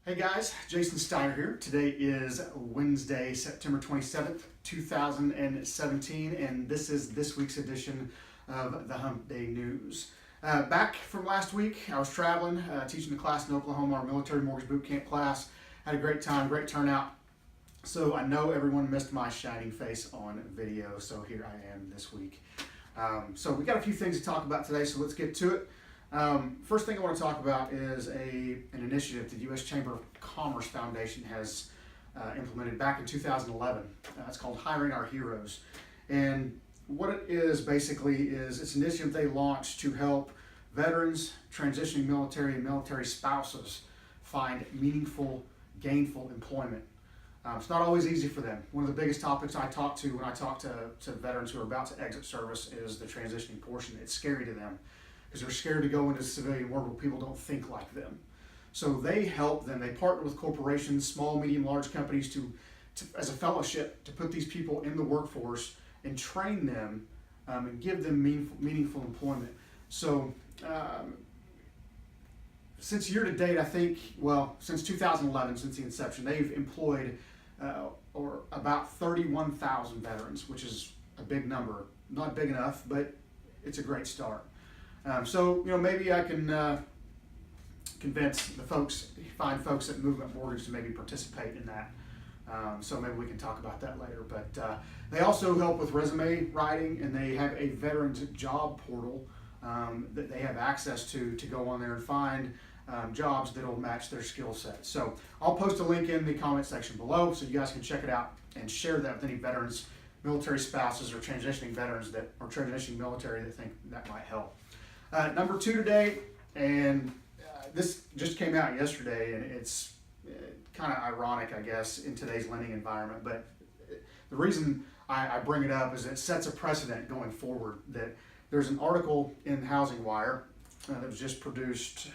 Hey guys, Jason Steiner here. Today is Wednesday, September 27th, 2017, and this is this week's edition of the Hump Day News. Back from last week, I was traveling, teaching a class in Oklahoma, our military mortgage boot camp class. Had a great time, great turnout. So I know everyone missed my shining face on video, so here I am this week. So we got a few things to talk about today, so let's get to it. First thing I want to talk about is an initiative the U.S. Chamber of Commerce Foundation has implemented back in 2011. It's called Hiring Our Heroes. And what it is basically is it's an initiative they launched to help veterans, transitioning military, and military spouses find meaningful, gainful employment. It's not always easy for them. One of the biggest topics I talk to when I talk to veterans who are about to exit service is the transitioning portion. It's scary to them, because they're scared to go into the civilian world where people don't think like them. So they help them. They partner with corporations, small, medium, large companies to as a fellowship to put these people in the workforce and train them and give them meaningful employment. So since year to date, I think, since 2011, since the inception, they've employed or about 31,000 veterans, which is a big number. Not big enough, but it's a great start. So maybe I can convince the folks, find folks at Movement Mortgage to maybe participate in that. So maybe we can talk about that later. But they also help with resume writing, and they have a veterans job portal that they have access to go on there and find jobs that will match their skill set. So I'll post a link in the comment section below so you guys can check it out and share that with any veterans, military spouses, or transitioning veterans that are transitioning military that think that might help. Number two today, and this just came out yesterday, and it's kind of ironic, I guess, in today's lending environment, but the reason I bring it up is it sets a precedent going forward. That there's an article in Housing Wire that was just produced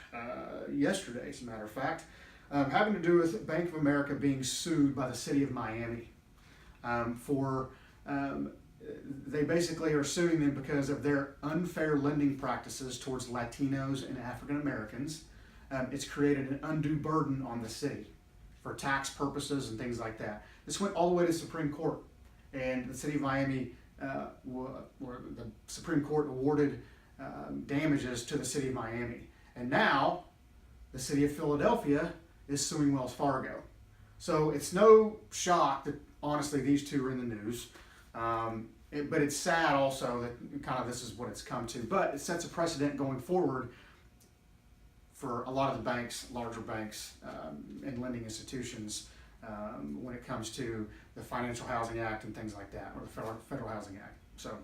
yesterday, as a matter of fact, having to do with Bank of America being sued by the city of Miami for they basically are suing them because of their unfair lending practices towards Latinos and African Americans. It's created an undue burden on the city for tax purposes and things like that. This went all the way to the Supreme Court, and the city of Miami, the Supreme Court awarded damages to the city of Miami. And now the city of Philadelphia is suing Wells Fargo. So it's no shock that honestly these two are in the news. But it's sad also that kind of this is what it's come to. But it sets a precedent going forward for a lot of the banks, larger banks, and lending institutions when it comes to the Financial Housing Act and things like that, or the Federal Housing Act. So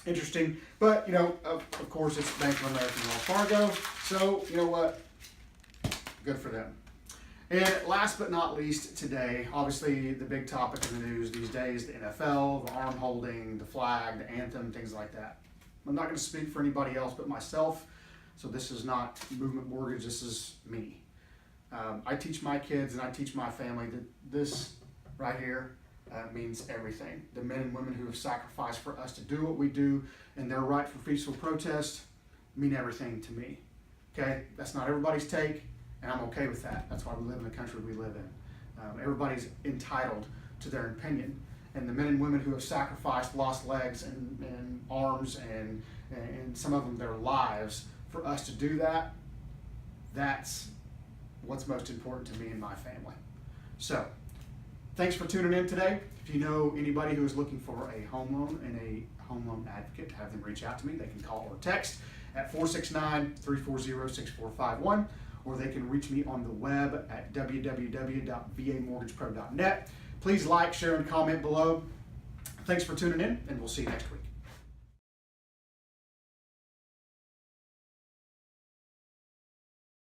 interesting. But of course, it's Bank of America and Wells Fargo. So you know what? Good for them. And last but not least today, obviously the big topic in the news these days, the NFL, the arm holding, the flag, the anthem, things like that. I'm not going to speak for anybody else but myself, so this is not Movement Mortgage, this is me. I teach my kids and I teach my family that this right here means everything. The men and women who have sacrificed for us to do what we do and their right for peaceful protest mean everything to me. Okay, that's not everybody's take. And I'm okay with that. That's why we live in the country we live in. Everybody's entitled to their opinion. And the men and women who have sacrificed, lost legs and arms and some of them their lives for us to do that, that's what's most important to me and my family. So, thanks for tuning in today. If you know anybody who is looking for a home loan and a home loan advocate, have them reach out to me. They can call or text at 469-340-6451. Or they can reach me on the web at www.vamortgagepro.net. Please like, share, and comment below. Thanks for tuning in, and we'll see you next week.